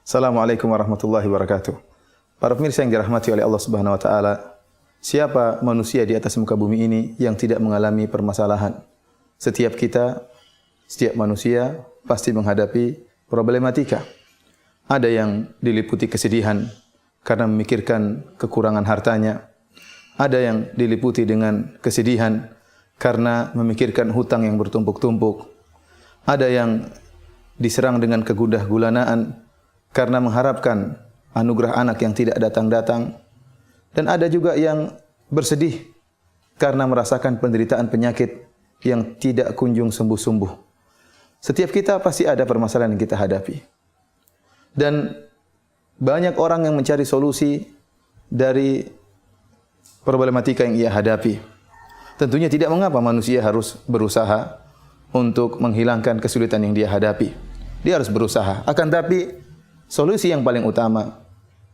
Assalamualaikum warahmatullahi wabarakatuh. Para pemirsa yang dirahmati oleh Allah Subhanahu wa taala, siapa manusia di atas muka bumi ini yang tidak mengalami permasalahan? Setiap kita, setiap manusia pasti menghadapi problematika. Ada yang diliputi kesedihan karena memikirkan kekurangan hartanya. Ada yang diliputi dengan kesedihan karena memikirkan hutang yang bertumpuk-tumpuk. Ada yang diserang dengan kegundah gulanaan karena mengharapkan anugerah anak yang tidak datang-datang. Dan ada juga yang bersedih karena merasakan penderitaan penyakit yang tidak kunjung sembuh-sembuh. Setiap kita pasti ada permasalahan yang kita hadapi. Dan banyak orang yang mencari solusi dari problematika yang ia hadapi. Tentunya tidak mengapa manusia harus berusaha untuk menghilangkan kesulitan yang dia hadapi. Dia harus berusaha. Akan tapi solusi yang paling utama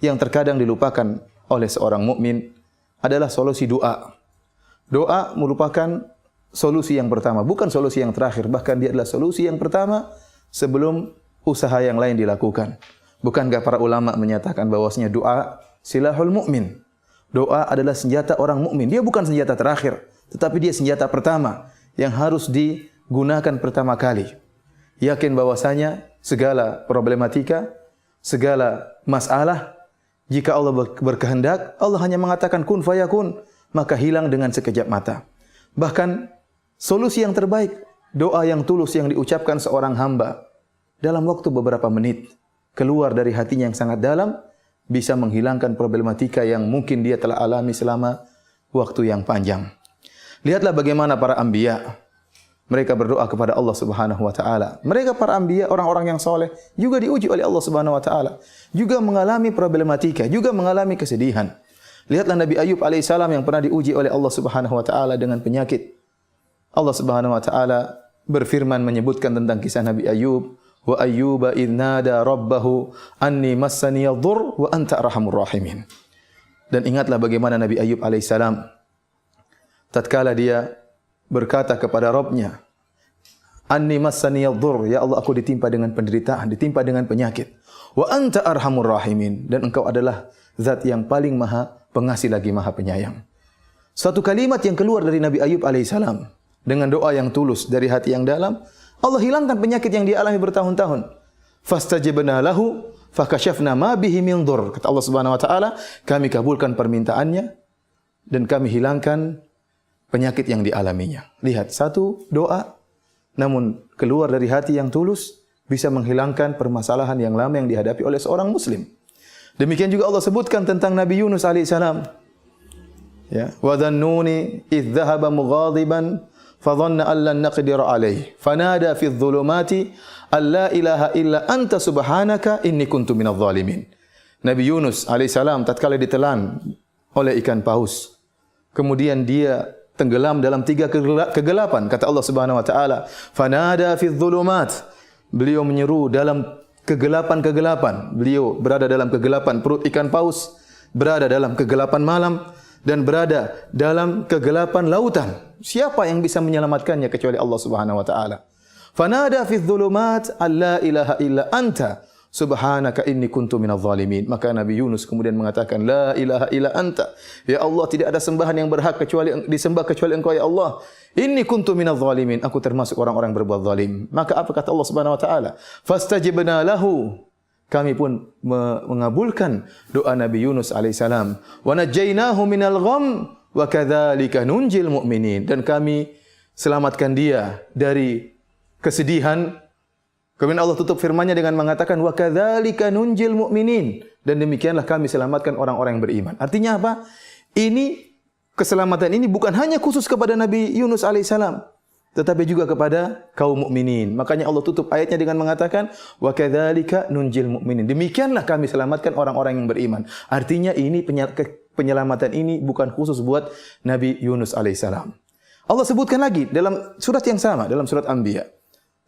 yang terkadang dilupakan oleh seorang mukmin adalah solusi doa. Doa merupakan solusi yang pertama, bukan solusi yang terakhir, bahkan dia adalah solusi yang pertama sebelum usaha yang lain dilakukan. Bukankah para ulama menyatakan bahwasanya doa silahul mukmin? Doa adalah senjata orang mukmin. Dia bukan senjata terakhir, tetapi dia senjata pertama yang harus digunakan pertama kali. Yakin bahwasanya segala problematika, segala masalah, jika Allah berkehendak, Allah hanya mengatakan kun fayakun, maka hilang dengan sekejap mata. Bahkan solusi yang terbaik, doa yang tulus yang diucapkan seorang hamba dalam waktu beberapa menit, keluar dari hatinya yang sangat dalam, bisa menghilangkan problematika yang mungkin dia telah alami selama waktu yang panjang. Lihatlah bagaimana para anbiya, mereka berdoa kepada Allah Subhanahu wa taala. Mereka para anbiya, orang-orang yang soleh, juga diuji oleh Allah Subhanahu wa taala, juga mengalami problematika, juga mengalami kesedihan. Lihatlah Nabi Ayub alaihissalam yang pernah diuji oleh Allah Subhanahu wa taala dengan penyakit. Allah Subhanahu wa taala berfirman menyebutkan tentang kisah Nabi Ayub, wa ayyuba idh nada rabbahu anni massani yadhur wa anta arhamur rahimin. Dan ingatlah bagaimana Nabi Ayub alaihissalam tatkala dia berkata kepada Rabbnya, anni massani yadhur, ya Allah aku ditimpa dengan penderitaan, ditimpa dengan penyakit. Wa anta arhamur rahimin, dan engkau adalah zat yang paling maha pengasih lagi maha penyayang. Suatu kalimat yang keluar dari Nabi Ayub alaihissalam dengan doa yang tulus dari hati yang dalam, Allah hilangkan penyakit yang dia alami bertahun-tahun. Fastajabna lahu fakashafna ma bihi min dhur. Kata Allah Subhanahu wa taala, kami kabulkan permintaannya dan kami hilangkan penyakit yang dialaminya. Lihat, satu doa namun keluar dari hati yang tulus bisa menghilangkan permasalahan yang lama yang dihadapi oleh seorang muslim. Demikian juga Allah sebutkan tentang Nabi Yunus alaihissalam. Ya, wa dhannuni idh dhahaba mughadiban fadhanna an lan naqdir alayhi fanada fi dhulumati alla ilaha illa anta subhanaka inni kuntu minadh dhalimin. Nabi Yunus alaihissalam tatkala ditelan oleh ikan paus, kemudian dia tenggelam dalam 3 kegelapan. Kata Allah Subhanahu wa taala, fanada fi dhulumat. Beliau menyeru dalam kegelapan-kegelapan. Beliau berada dalam kegelapan perut ikan paus, berada dalam kegelapan malam, dan berada dalam kegelapan lautan. Siapa yang bisa menyelamatkannya kecuali Allah Subhanahu wa taala? Fanada fi dhulumat alla ilaha illa anta subhanaka inni kuntu minadh dhalimin. Maka Nabi Yunus kemudian mengatakan, la ilaha illa anta. Ya Allah, tidak ada sembahan yang berhak kecuali disembah kecuali Engkau ya Allah. Inni kuntu minadh dhalimin. Aku termasuk orang-orang berbuat zalim. Maka apa kata Allah Subhanahu wa taala? Fastajibna lahu. Kami pun mengabulkan doa Nabi Yunus alaihissalam. Wa najjaynahu minal gham wa kadzalika nunjil mu'minin. Dan kami selamatkan dia dari kesedihan. Kemudian Allah tutup firman-Nya dengan mengatakan wa kadzalika nunjil mu'minin, dan demikianlah kami selamatkan orang-orang yang beriman. Artinya apa? Ini keselamatan ini bukan hanya khusus kepada Nabi Yunus alaihissalam, tetapi juga kepada kaum mukminin. Makanya Allah tutup ayatnya dengan mengatakan wa kadzalika nunjil mu'minin. Demikianlah kami selamatkan orang-orang yang beriman. Artinya ini penyelamatan ini bukan khusus buat Nabi Yunus alaihissalam. Allah sebutkan lagi dalam surat yang sama, dalam surat Anbiya,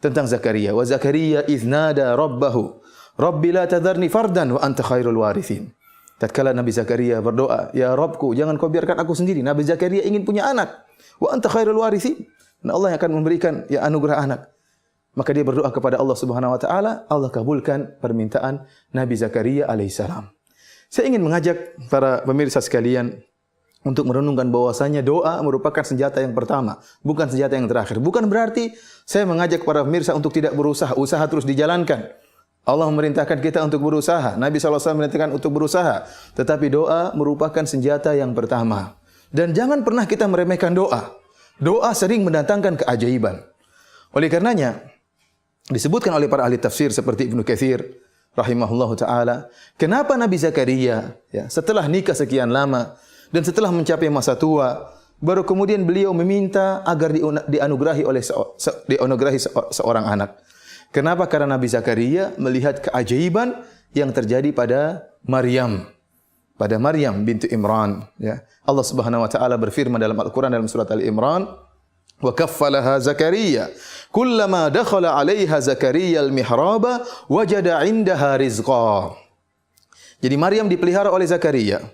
tentang Zakaria. Wa Zakaria idh nada rabbahu rabbi la tadharni fardan wa anta khairul warithin. Tatkala Nabi Zakaria berdoa, ya Rabbku, jangan kau biarkan aku sendiri. Nabi Zakaria ingin punya anak. Wa anta khairul warithin. Dan Allah yang akan memberikan ya anugerah anak. Maka dia berdoa kepada Allah Subhanahu wa taala, Allah kabulkan permintaan Nabi Zakaria alaihissalam. Saya ingin mengajak para pemirsa sekalian untuk merenungkan bahwasanya doa merupakan senjata yang pertama, bukan senjata yang terakhir. Bukan berarti saya mengajak para pemirsa untuk tidak berusaha, usaha terus dijalankan. Allah memerintahkan kita untuk berusaha, Nabi SAW memerintahkan untuk berusaha. Tetapi doa merupakan senjata yang pertama. Dan jangan pernah kita meremehkan doa. Doa sering mendatangkan keajaiban. Oleh karenanya, disebutkan oleh para ahli tafsir seperti Ibnu Katsir rahimahullahu taala, kenapa Nabi Zakaria setelah nikah sekian lama dan setelah mencapai masa tua, baru kemudian beliau meminta agar dianugerahi seorang anak. Kenapa? Karena Nabi Zakaria melihat keajaiban yang terjadi pada Maryam. Pada Maryam bintu Imran. Allah Subhanahu wa taala berfirman dalam Al-Quran dalam surat Al-Imran, wa kaffalaha Zakaria kullama dakhala 'alaiha Zakaria al-mihraba wajada 'indaha rizqa. Jadi Maryam dipelihara oleh Zakaria.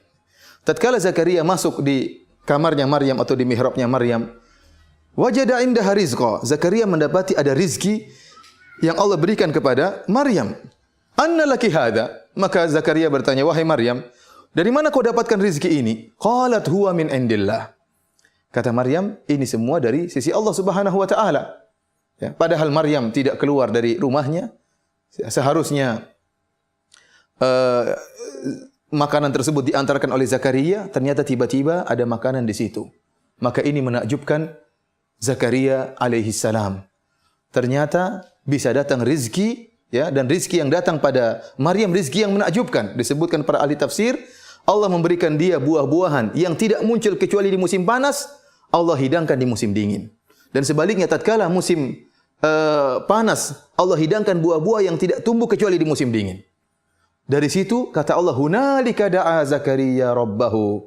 Tatkala Zakaria masuk di kamarnya Maryam atau di mihrabnya Maryam, wajada 'indaha rizqa. Zakaria mendapati ada rizki yang Allah berikan kepada Maryam. Anna laki hadha? Maka Zakaria bertanya, wahai Maryam, dari mana kau dapatkan rizki ini? Qalat huwa min indillah. Kata Maryam, ini semua dari sisi Allah Subhanahu wa taala. Padahal Maryam tidak keluar dari rumahnya. Seharusnya makanan tersebut diantarkan oleh Zakaria, ternyata tiba-tiba ada makanan di situ. Maka ini menakjubkan Zakaria alaihi salam. Ternyata bisa datang rizki, dan rizki yang datang pada Maryam rizki yang menakjubkan. Disebutkan para ahli tafsir, Allah memberikan dia buah-buahan yang tidak muncul kecuali di musim panas, Allah hidangkan di musim dingin. Dan sebaliknya tatkala musim panas, Allah hidangkan buah-buah yang tidak tumbuh kecuali di musim dingin. Dari situ kata Allah, hunalika da'a Zakaria rabbahu.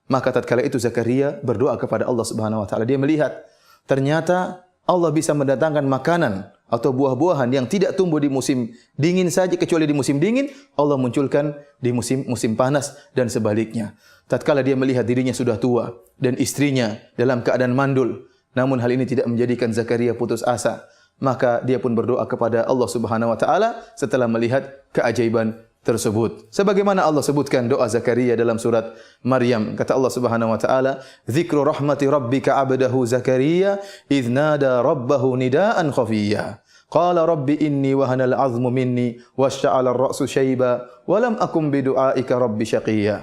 Maka tatkala itu Zakaria berdoa kepada Allah Subhanahu wa taala. Dia melihat ternyata Allah bisa mendatangkan makanan atau buah-buahan yang tidak tumbuh di musim dingin saja, kecuali di musim dingin Allah munculkan di musim panas, dan sebaliknya. Tatkala dia melihat dirinya sudah tua dan istrinya dalam keadaan mandul, namun hal ini tidak menjadikan Zakaria putus asa, maka dia pun berdoa kepada Allah Subhanahu wa taala setelah melihat keajaiban tersebut. Sebagaimana Allah sebutkan doa Zakaria dalam surat Maryam, kata Allah Subhanahu wa taala, "Dzikru rahmati rabbika 'abdahu Zakaria idz nada rabbahu nidaan khafiyya. Qala rabbi inni wahana al-'azmu minni washta'ala ar-ra'su shayba wa lam akum bi du'aika rabbi syaqiyya."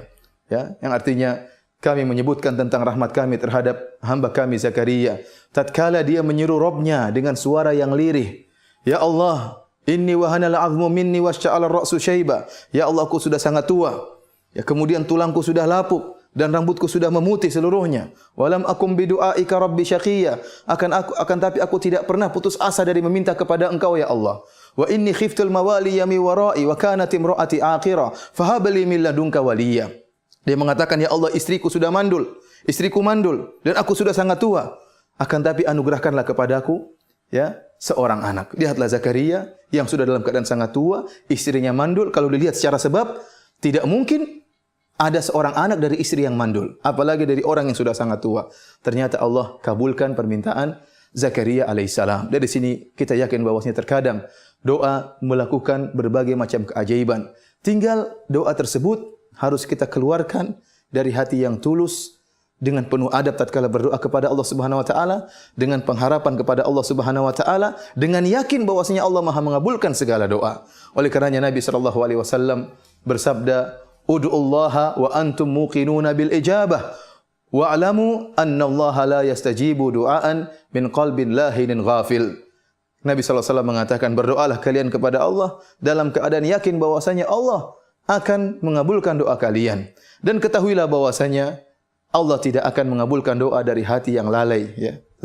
Yang artinya kami menyebutkan tentang rahmat kami terhadap hamba kami Zakaria tatkala dia menyeru Rabbnya dengan suara yang lirih. Ya Allah, inni wahanal 'azmu minni washta'ala ar-ra'su syaiba. Ya Allah, aku sudah sangat tua. Kemudian tulangku sudah lapuk dan rambutku sudah memutih seluruhnya. Walam akum bidu'aika rabbi syaqiyya. Akan tapi aku tidak pernah putus asa dari meminta kepada Engkau ya Allah. Wa inni khiftul mawaliya mi wara'i wa kanat imra'ati aqira fahab li min ladunka waliyya. Dia mengatakan, ya Allah, istriku sudah mandul, istriku mandul dan aku sudah sangat tua. Akan tapi anugerahkanlah kepadaku seorang anak. Lihatlah Zakaria yang sudah dalam keadaan sangat tua, istrinya mandul. Kalau dilihat secara sebab, tidak mungkin ada seorang anak dari istri yang mandul, apalagi dari orang yang sudah sangat tua. Ternyata Allah kabulkan permintaan Zakaria alaihissalam. Dari sini kita yakin bahwasanya terkadang doa melakukan berbagai macam keajaiban. Tinggal doa tersebut harus kita keluarkan dari hati yang tulus, dengan penuh adab tatkala berdoa kepada Allah Subhanahu wa taala, dengan pengharapan kepada Allah Subhanahu wa taala, dengan yakin bahwasanya Allah Maha mengabulkan segala doa. Oleh karenanya Nabi sallallahu alaihi wasallam bersabda, "Ud'ullaha wa antum muqinuna bil ijabah wa'lamu anna Allah la yastajibu du'aan min qalbin lahinin ghafil." Nabi sallallahu alaihi wasallam mengatakan, berdoalah kalian kepada Allah dalam keadaan yakin bahwasanya Allah akan mengabulkan doa kalian, dan ketahuilah bahwasanya Allah tidak akan mengabulkan doa dari hati yang lalai,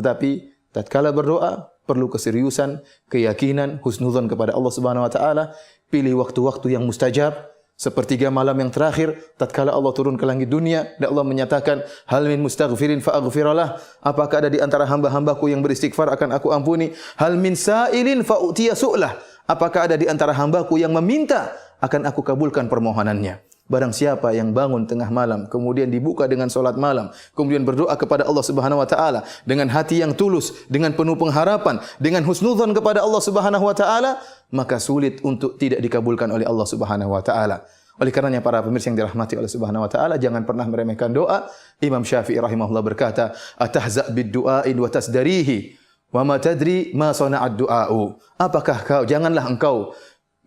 Tetapi tatkala berdoa perlu keseriusan, keyakinan, husnudzon kepada Allah Subhanahu wa taala. Pilih waktu-waktu yang mustajab, sepertiga malam yang terakhir tatkala Allah turun ke langit dunia dan Allah menyatakan, hal min mustaghfirin fa aghfiralah. Apakah ada di antara hamba-hambaku yang beristighfar akan aku ampuni? Hal min sa'ilin fa utiya su'lah. Apakah ada di antara hambaku yang meminta akan aku kabulkan permohonannya? Barang siapa yang bangun tengah malam, kemudian dibuka dengan solat malam, kemudian berdoa kepada Allah Subhanahu wa taala dengan hati yang tulus, dengan penuh pengharapan, dengan husnudzon kepada Allah Subhanahu wa taala, maka sulit untuk tidak dikabulkan oleh Allah Subhanahu wa taala. Oleh karenanya para pemirsa yang dirahmati oleh Subhanahu wa taala, jangan pernah meremehkan doa. Imam Syafi'i rahimahullah berkata, "Atahza' bid-du'a'i wa tasdarihi, wa ma tadri ma sana'ad du'a'u." Apakah janganlah engkau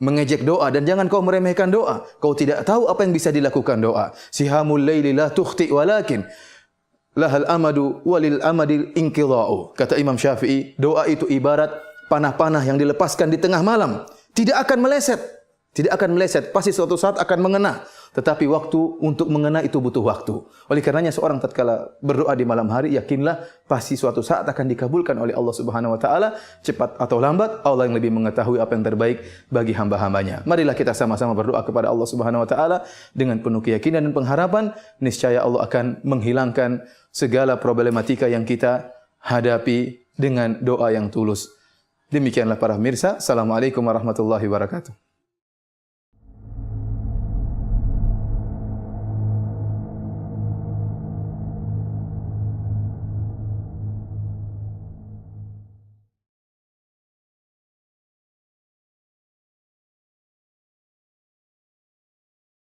mengejek doa dan jangan kau meremehkan doa. Kau tidak tahu apa yang bisa dilakukan doa. Sihamul laili la tukhti walakin lahal amadu walil amadil inqidha'u. Kata Imam Syafi'i, doa itu ibarat panah-panah yang dilepaskan di tengah malam. Tidak akan meleset. Tidak akan meleset. Pasti suatu saat akan mengena. Tetapi waktu untuk mengena itu butuh waktu. Oleh karenanya seorang tatkala berdoa di malam hari, yakinlah pasti suatu saat akan dikabulkan oleh Allah Subhanahu wa taala, cepat atau lambat. Allah yang lebih mengetahui apa yang terbaik bagi hamba-hambanya. Marilah kita sama-sama berdoa kepada Allah Subhanahu wa taala dengan penuh keyakinan dan pengharapan, niscaya Allah akan menghilangkan segala problematika yang kita hadapi dengan doa yang tulus. Demikianlah para pemirsa. Assalamualaikum warahmatullahi wabarakatuh.